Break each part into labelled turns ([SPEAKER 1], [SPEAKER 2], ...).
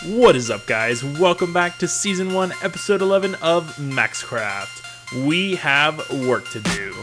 [SPEAKER 1] What is up, guys? Welcome back to Season 1, Episode 11 of MaxCraft. We have work to do.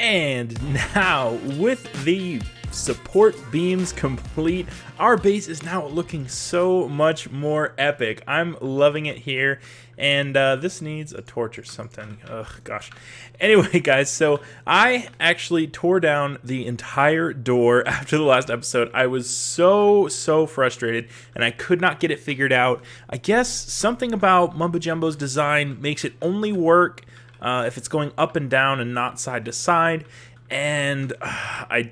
[SPEAKER 1] And now, with the support beams complete, our base is now looking so much more epic. I'm loving it here, and this needs a torch or something. Ugh, gosh. Anyway, guys, so I actually tore down the entire door after the last episode. I was so frustrated, and I could not get it figured out. I guess something about Mumbo Jumbo's design makes it only work if it's going up and down and not side to side. And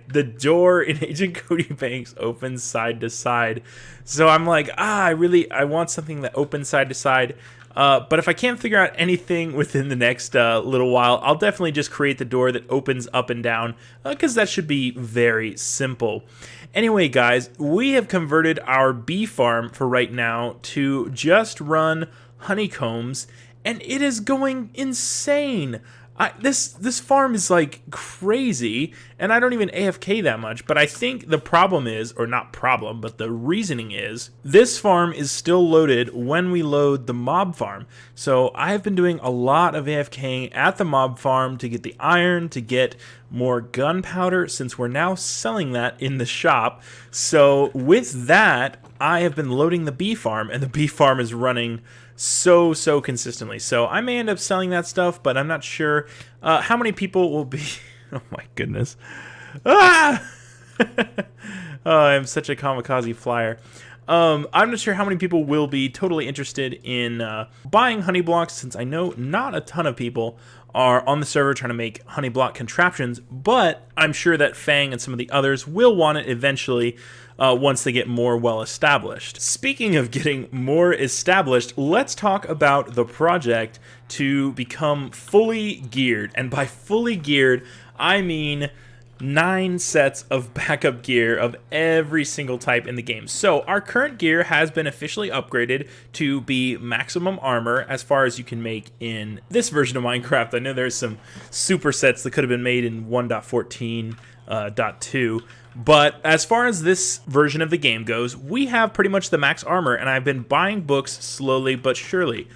[SPEAKER 1] the door in Agent Cody Banks opens side to side, so I'm like, I want something that opens side to side. But if I can't figure out anything within the next little while, I'll definitely just create the door that opens up and down, because that should be very simple. Anyway, guys, we have converted our bee farm for right now to just run honeycombs, and it is going insane. This farm is like crazy, and I don't even AFK that much, but I think the problem is, or not problem, but the reasoning is, this farm is still loaded when we load the mob farm. So I have been doing a lot of AFKing at the mob farm to get the iron, to get more gunpowder, since we're now selling that in the shop. So with that, I have been loading the bee farm, and the bee farm is running so consistently. So I may end up selling that stuff, but I'm not sure how many people will be. Oh my goodness. Oh, I'm such a kamikaze flyer. I'm not sure how many people will be totally interested in buying honey blocks, since I know not a ton of people are on the server trying to make honey block contraptions, but I'm sure that Fang and some of the others will want it eventually once they get more well established. Speaking of getting more established, let's talk about the project to become fully geared. And by fully geared, I mean 9 sets of backup gear of every single type in the game. So our current gear has been officially upgraded to be maximum armor as far as you can make in this version of Minecraft. I know there's some super sets that could have been made in 1.14.2. But as far as this version of the game goes, we have pretty much the max armor, and I've been buying books slowly but surely.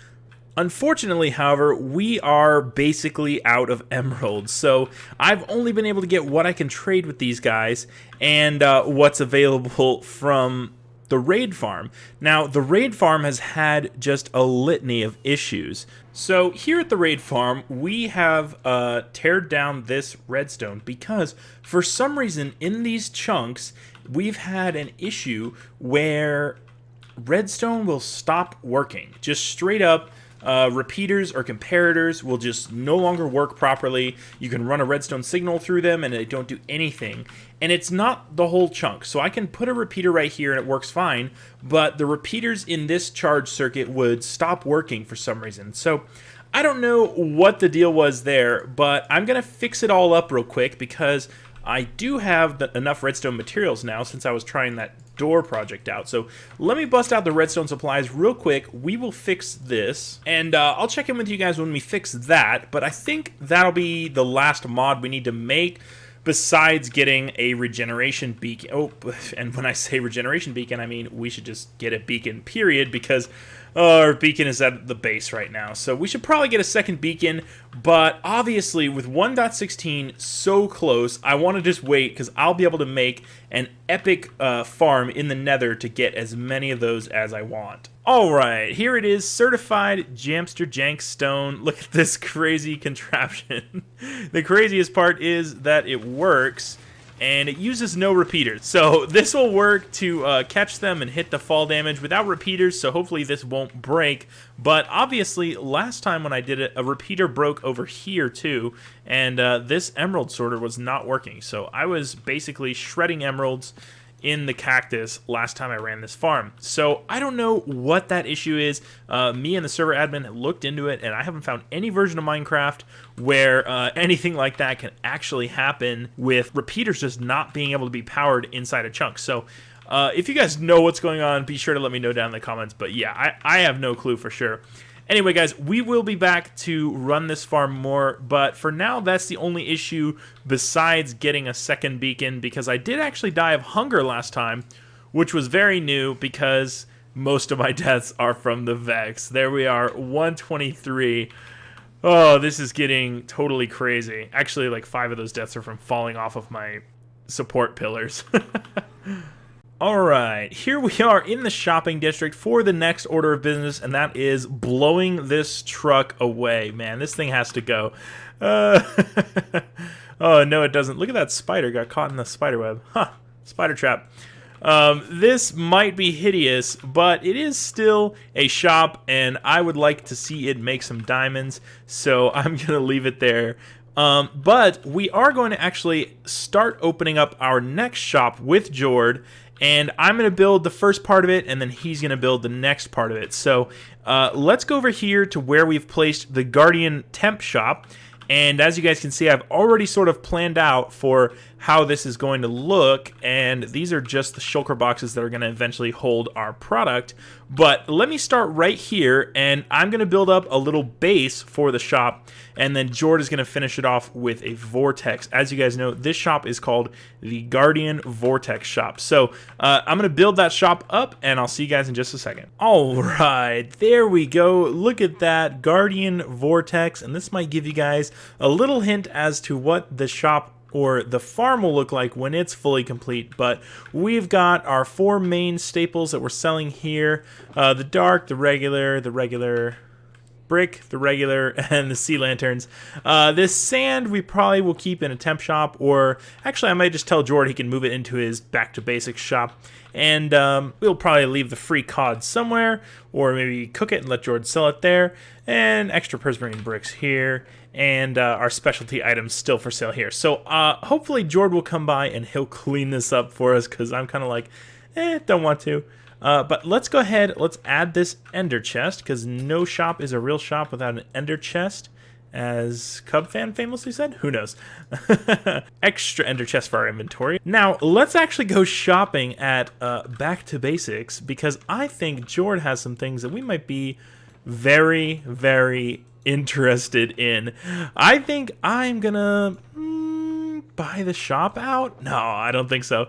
[SPEAKER 1] Unfortunately, however, we are basically out of emeralds, so I've only been able to get what I can trade with these guys and what's available from the raid farm. Now, the raid farm has had just a litany of issues. So here at the raid farm, we have teared down this redstone because for some reason in these chunks, we've had an issue where redstone will stop working. Just straight up, repeaters or comparators will just no longer work properly. You can run a redstone signal through them and they don't do anything. And it's not the whole chunk. So I can put a repeater right here and it works fine, but the repeaters in this charge circuit would stop working for some reason. So I don't know what the deal was there, but I'm going to fix it all up real quick because I do have enough redstone materials now since I was trying that door project out. So let me bust out the redstone supplies real quick. We will fix this, and I'll check in with you guys when we fix that, but I think that'll be the last mod we need to make besides getting a regeneration beacon. Oh, and when I say regeneration beacon, I mean we should just get a beacon, period, because our beacon is at the base right now. So we should probably get a second beacon, but obviously with 1.16 so close, I want to just wait because I'll be able to make an epic farm in the nether to get as many of those as I want. Alright, here it is, certified Jamster Jank Stone. Look at this crazy contraption. The craziest part is that it works, and it uses no repeaters. So this will work to catch them and hit the fall damage without repeaters, so hopefully this won't break. But obviously, last time when I did it, a repeater broke over here too, and this emerald sorter was not working. So I was basically shredding emeralds in the cactus last time I ran this farm. So I don't know what that issue is. Me and the server admin looked into it, and I haven't found any version of Minecraft where anything like that can actually happen with repeaters just not being able to be powered inside a chunk. So if you guys know what's going on, be sure to let me know down in the comments. But yeah, I have no clue for sure. Anyway, guys, we will be back to run this farm more, but for now, that's the only issue besides getting a second beacon, because I did actually die of hunger last time, which was very new because most of my deaths are from the Vex. There we are, 123. Oh, this is getting totally crazy. Actually, like 5 of those deaths are from falling off of my support pillars. Alright, here we are in the shopping district for the next order of business, and that is blowing this truck away. Man, this thing has to go. Oh, no, it doesn't. Look at that spider. Got caught in the spider web. Huh, spider trap. This might be hideous, but it is still a shop, and I would like to see it make some diamonds, so I'm going to leave it there. But we are going to actually start opening up our next shop with Jord, and I'm going to build the first part of it, and then he's going to build the next part of it. So let's go over here to where we've placed the Guardian Temp shop. And as you guys can see, I've already sort of planned out for how this is going to look, and these are just the shulker boxes that are going to eventually hold our product. But let me start right here, and I'm going to build up a little base for the shop, and then Jord is going to finish it off with a vortex. As you guys know, this shop is called the Guardian Vortex Shop. So I'm going to build that shop up, and I'll see you guys in just a second. All right, there we go. Look at that Guardian Vortex, and this might give you guys a little hint as to what the shop or the farm will look like when it's fully complete. But we've got our 4 main staples that we're selling here. The dark, the regular brick, the regular, and the sea lanterns. This sand we probably will keep in a temp shop, or actually I might just tell Jord he can move it into his back to basics shop. And we'll probably leave the free cod somewhere, or maybe cook it and let Jord sell it there. And extra prismarine bricks here, and our specialty items still for sale here. So hopefully Jord will come by and he'll clean this up for us, because I'm kind of like, don't want to. But let's go ahead, let's add this ender chest, because no shop is a real shop without an ender chest, as Cubfan famously said. Who knows? Extra ender chest for our inventory. Now, let's actually go shopping at Back to Basics, because I think Jord has some things that we might be very, very interested in. I think I'm gonna buy the shop out. No, I don't think so.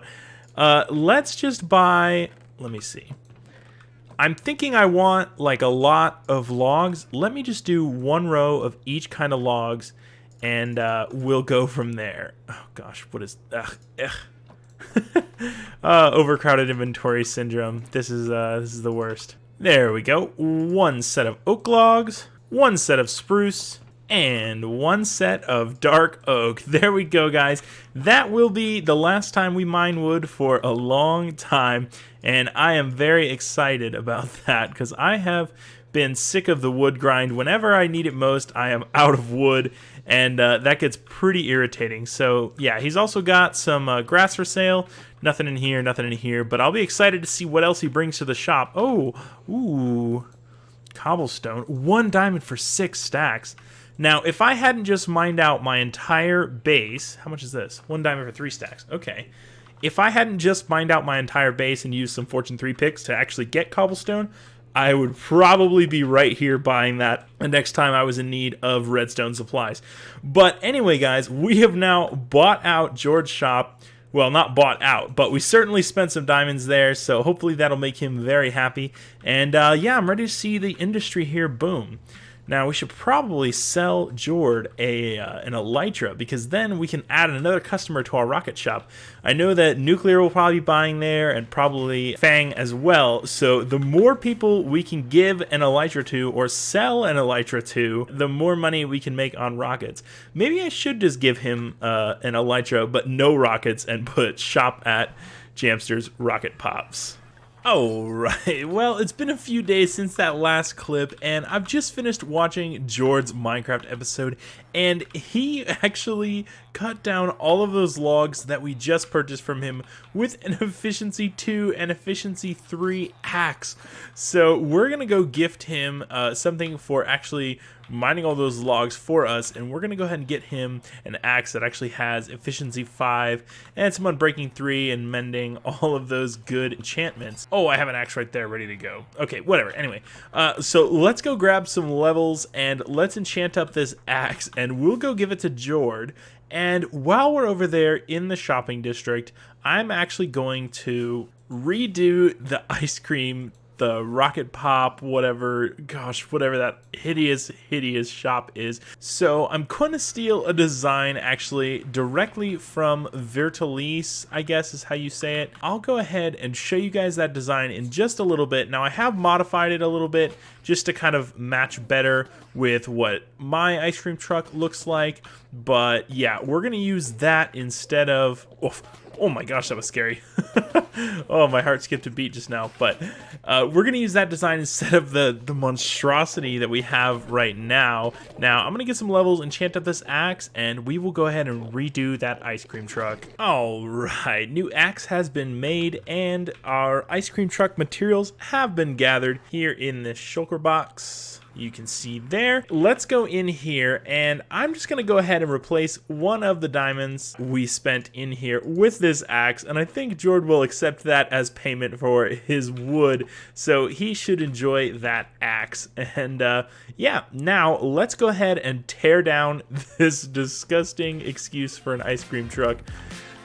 [SPEAKER 1] Let's just buy, let me see. I'm thinking I want like a lot of logs. Let me just do 1 row of each kind of logs, and we'll go from there. Oh gosh, what is overcrowded inventory syndrome. This is the worst. There we go. 1 set of oak logs, 1 set of spruce, and 1 set of dark oak. There we go, guys. That will be the last time we mine wood for a long time, and I am very excited about that, because I have been sick of the wood grind. Whenever I need it most, I am out of wood, and that gets pretty irritating. So yeah, he's also got some grass for sale. Nothing in here, nothing in here, but I'll be excited to see what else he brings to the shop. Oh, ooh, cobblestone. 1 diamond for 6 stacks. Now, if I hadn't just mined out my entire base, how much is this? 1 diamond for 3 stacks. Okay. If I hadn't just mined out my entire base and used some Fortune 3 picks to actually get cobblestone, I would probably be right here buying that the next time I was in need of redstone supplies. But anyway, guys, we have now bought out Jord's shop. Well, not bought out, but we certainly spent some diamonds there, so hopefully that'll make him very happy. And yeah, I'm ready to see the industry here boom. Now, we should probably sell Jord an elytra, because then we can add another customer to our rocket shop. I know that Nuclear will probably be buying there, and probably Fang as well. So the more people we can give an elytra to, or sell an elytra to, the more money we can make on rockets. Maybe I should just give him an elytra, but no rockets, and put shop at Jamster's Rocket Pops. Alright, well, it's been a few days since that last clip, and I've just finished watching Jord's Minecraft episode, And he actually cut down all of those logs that we just purchased from him with an efficiency 2 and efficiency 3 axe. So we're gonna go gift him something for actually mining all those logs for us, and we're gonna go ahead and get him an axe that actually has efficiency 5 and some unbreaking 3 and mending, all of those good enchantments. Oh, I have an axe right there ready to go. Okay, whatever. Anyway, so let's go grab some levels and let's enchant up this axe, and we'll go give it to Jord. And while we're over there in the shopping district, I'm actually going to redo the ice cream, the rocket pop, whatever, gosh, whatever that hideous shop is. So I'm going to steal a design actually directly from Virtualis, I guess is how you say it. I'll go ahead and show you guys that design in just a little bit. Now I have modified it a little bit just to kind of match better with what my ice cream truck looks like. But yeah, we're going to use that instead of... Oh my gosh, that was scary. Oh, my heart skipped a beat just now. But we're going to use that design instead of the monstrosity that we have right now. Now, I'm going to get some levels, enchant up this axe, and we will go ahead and redo that ice cream truck. All right, new axe has been made, and our ice cream truck materials have been gathered here in this shulker box. You can see there. Let's go in here, and I'm just gonna go ahead and replace one of the diamonds we spent in here with this axe, and I think Jord will accept that as payment for his wood, so he should enjoy that axe. And yeah, now let's go ahead and tear down this disgusting excuse for an ice cream truck.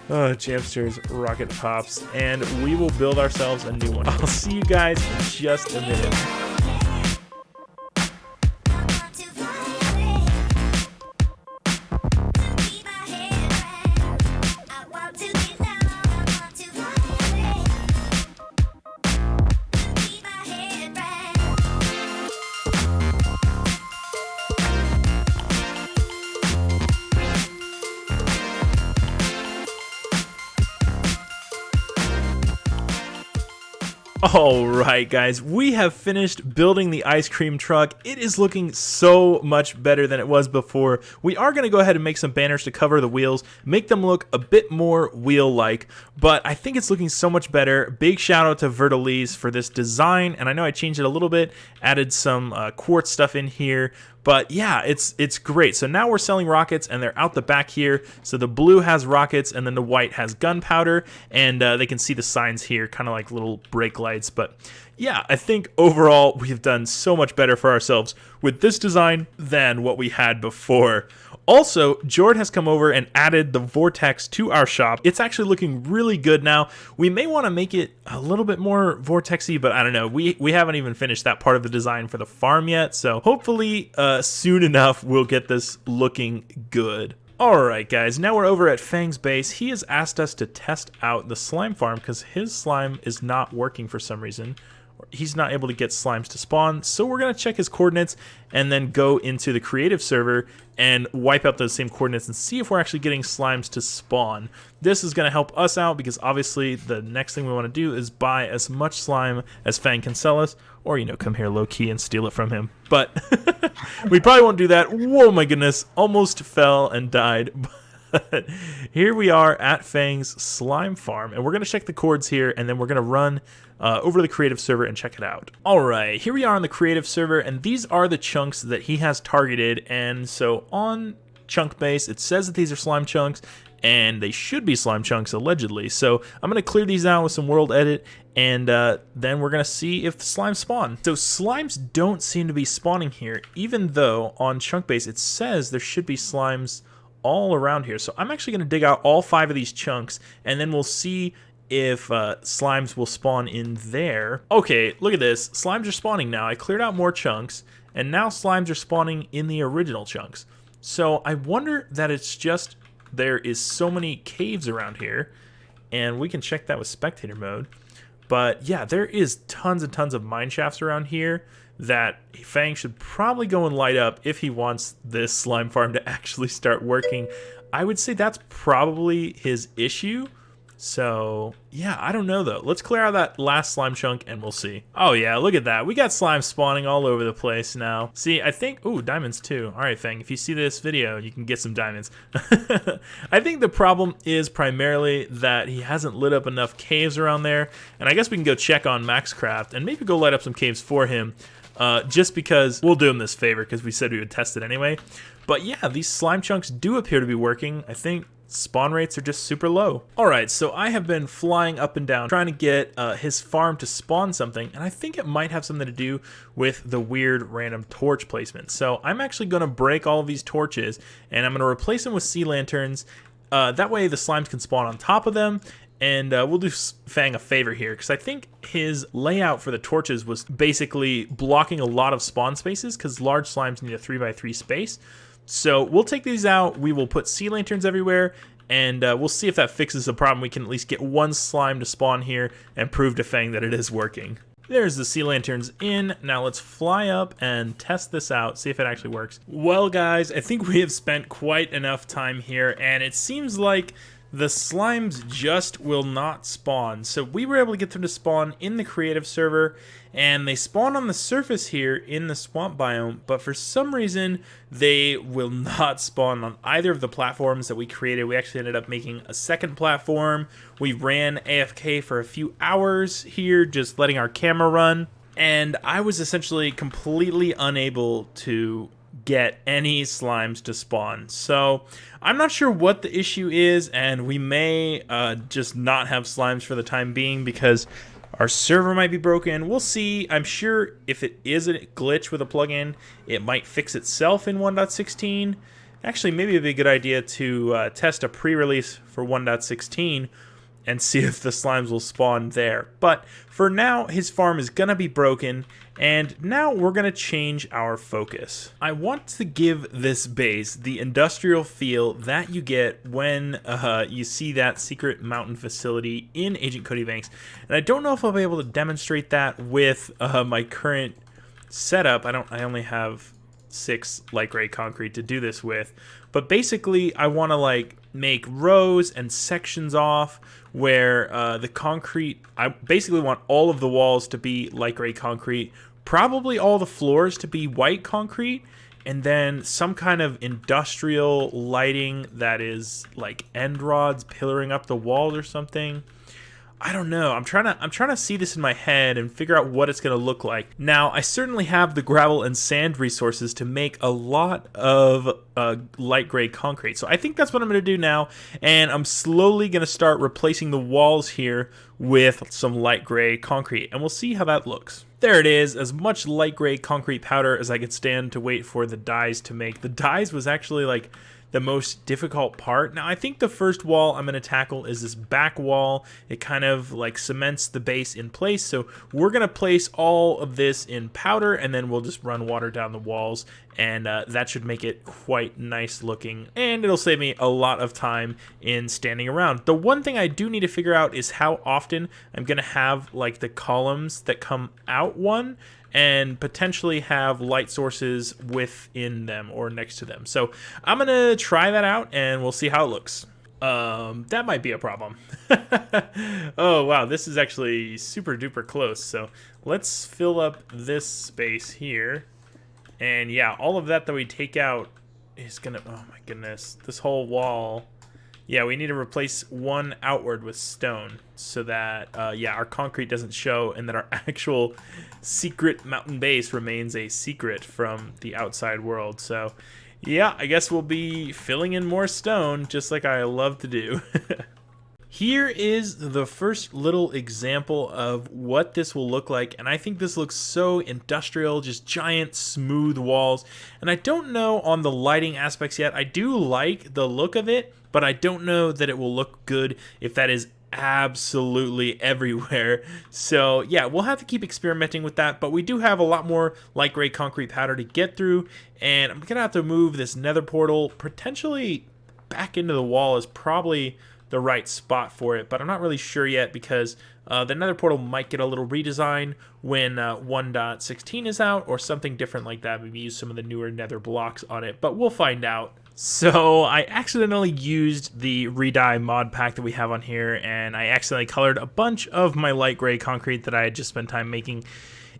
[SPEAKER 1] Jamsters, rocket pops, and we will build ourselves a new one. I'll see you guys in just a minute. Alright guys, we have finished building the ice cream truck. It is looking so much better than it was before. We are going to go ahead and make some banners to cover the wheels, make them look a bit more wheel-like, but I think it's looking so much better. Big shout out to Virtualis for this design, and I know I changed it a little bit, added some quartz stuff in here. But yeah, it's great. So now we're selling rockets, and they're out the back here. So the blue has rockets, and then the white has gunpowder, and they can see the signs here, kind of like little brake lights. But yeah, I think overall we've done so much better for ourselves with this design than what we had before. Also, Jord has come over and added the vortex to our shop. It's actually looking really good now. We may want to make it a little bit more vortexy, but I don't know. We haven't even finished that part of the design for the farm yet, so hopefully soon enough we'll get this looking good. Alright guys, now we're over at Fang's base. He has asked us to test out the slime farm because his slime is not working for some reason. He's not able to get slimes to spawn, so we're going to check his coordinates and then go into the creative server and wipe out those same coordinates and see if we're actually getting slimes to spawn. This is going to help us out because obviously the next thing we want to do is buy as much slime as Fang can sell us, or, you know, come here low-key and steal it from him. But we probably won't do that. Whoa, my goodness, almost fell and died. But here we are at Fang's slime farm, and we're going to check the coords here, and then we're going to run over to the creative server and check it out. Alright, here we are on the creative server, and these are the chunks that he has targeted. And so on chunk base, it says that these are slime chunks, and they should be slime chunks allegedly. So I'm going to clear these out with some world edit, and then we're going to see if the slimes spawn. So slimes don't seem to be spawning here, even though on chunk base it says there should be slimes all around here. So I'm actually going to dig out all 5 of these chunks, and then we'll see if slimes will spawn in there. Okay, look at this. Slimes are spawning now. I cleared out more chunks, and now slimes are spawning in the original chunks. So I wonder that it's just there is so many caves around here, and we can check that with spectator mode. But yeah, there is tons and tons of mine shafts around here that Fang should probably go and light up if he wants this slime farm to actually start working. I would say that's probably his issue. So, yeah, I don't know, though. Let's clear out that last slime chunk, and we'll see. Oh, yeah, look at that. We got slime spawning all over the place now. See, I think... Ooh, diamonds, too. All right, Fang, if you see this video, you can get some diamonds. I think the problem is primarily that he hasn't lit up enough caves around there, and I guess we can go check on MaxCraft and maybe go light up some caves for him, just because we'll do him this favor because we said we would test it anyway. But, yeah, these slime chunks do appear to be working. I think... spawn rates are just super low. Alright, so I have been flying up and down trying to get his farm to spawn something, and I think it might have something to do with the weird random torch placement. So I'm actually going to break all of these torches, and I'm going to replace them with sea lanterns. That way the slimes can spawn on top of them, and we'll do Fang a favor here, because I think his layout for the torches was basically blocking a lot of spawn spaces, because large slimes need a 3x3 space. So we'll take these out, we will put sea lanterns everywhere, and we'll see if that fixes the problem. We can at least get one slime to spawn here and prove to Fang that it is working. There's the sea lanterns in. Now let's fly up and test this out, see if it actually works. Well guys, I think we have spent quite enough time here, and it seems like the slimes just will not spawn. So we were able to get them to spawn in the creative server, and they spawn on the surface here in the swamp biome, but for some reason they will not spawn on either of the platforms that we created. We actually ended up making a second platform. We ran AFK for a few hours here, just letting our camera run, and I was essentially completely unable to get any slimes to spawn. So I'm not sure what the issue is, and we may just not have slimes for the time being because our server might be broken. We'll see. I'm sure if it is a glitch with a plugin, it might fix itself in 1.16. Actually, maybe it'd be a good idea to test a pre-release for 1.16 and see if the slimes will spawn there. But for now, his farm is gonna be broken, and now we're gonna change our focus. I want to give this base the industrial feel that you get when you see that secret mountain facility in Agent Cody Banks. And I don't know if I'll be able to demonstrate that with my current setup. I only have 6 light gray concrete to do this with, but basically I want to like make rows and sections off where the concrete, I basically want all of the walls to be light gray concrete, probably all the floors to be white concrete, and then some kind of industrial lighting that is like end rods pillaring up the walls or something. I don't know. I'm trying to see this in my head and figure out what it's going to look like. Now, I certainly have the gravel and sand resources to make a lot of light gray concrete. So I think that's what I'm going to do now, and I'm slowly going to start replacing the walls here with some light gray concrete, and we'll see how that looks. There it is, as much light gray concrete powder as I could stand to wait for the dyes to make. The dyes was actually like the most difficult part. Now I think the first wall I'm going to tackle is this back wall. It kind of like cements the base in place, so we're going to place all of this in powder, and then we'll just run water down the walls, and that should make it quite nice looking, and it'll save me a lot of time in standing around. The one thing I do need to figure out is how often I'm going to have like the columns that come out one, and potentially have light sources within them or next to them. So I'm gonna try that out and we'll see how it looks. That might be a problem. Oh wow, this is actually super duper close. So let's fill up this space here. And yeah, all of that we take out is gonna, oh my goodness, this whole wall. Yeah, we need to replace one outward with stone so that, yeah, our concrete doesn't show and that our actual secret mountain base remains a secret from the outside world. So, yeah, I guess we'll be filling in more stone, just like I love to do. Here is the first little example of what this will look like, and I think this looks so industrial, just giant smooth walls. And I don't know on the lighting aspects yet. I do like the look of it, but I don't know that it will look good if that is absolutely everywhere. So yeah, we'll have to keep experimenting with that, but we do have a lot more light gray concrete powder to get through, and I'm gonna have to move this nether portal potentially back into the wall is probably the right spot for it, but I'm not really sure yet because the nether portal might get a little redesign when 1.16 is out or something different like that. Maybe use some of the newer nether blocks on it, but we'll find out. So I accidentally used the redye mod pack that we have on here, and I accidentally colored a bunch of my light gray concrete that I had just spent time making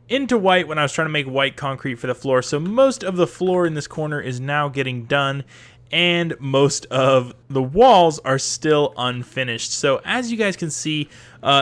[SPEAKER 1] into white when I was trying to make white concrete for the floor. So most of the floor in this corner is now getting done, and most of the walls are still unfinished. So as you guys can see,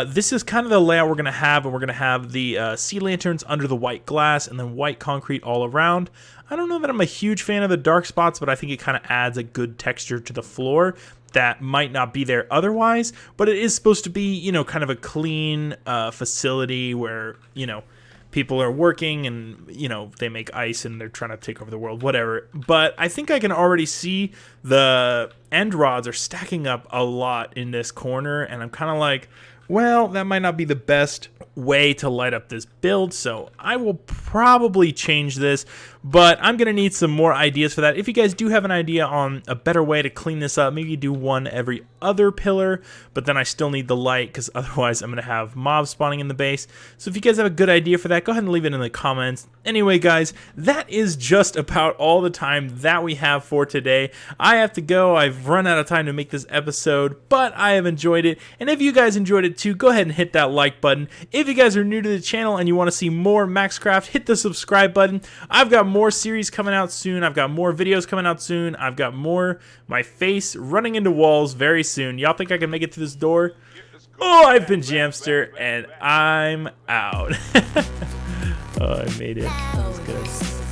[SPEAKER 1] this is kind of the layout we're going to have, and we're going to have the sea lanterns under the white glass and then white concrete all around. I don't know that I'm a huge fan of the dark spots, but I think it kind of adds a good texture to the floor that might not be there otherwise, but it is supposed to be, you know, kind of a clean facility where, you know, people are working and, you know, they make ice and they're trying to take over the world, whatever. But I think I can already see the end rods are stacking up a lot in this corner, and I'm kind of like, well, that might not be the best way to light up this build, so I will probably change this, but I'm going to need some more ideas for that. If you guys do have an idea on a better way to clean this up, maybe do one every other pillar, but then I still need the light because otherwise I'm going to have mobs spawning in the base. So if you guys have a good idea for that, go ahead and leave it in the comments. Anyway, guys, that is just about all the time that we have for today. I have to go. I've run out of time to make this episode, but I have enjoyed it, and if you guys enjoyed it too, go ahead and hit that like button. If you guys are new to the channel and you want to see more MaxCraft, hit the subscribe button. I've got more series coming out soon. I've got more videos coming out soon. I've got more my face running into walls very soon. Y'all think I can make it to this door? Oh, I've been Jamster, and I'm out. Oh, I made it. That was good.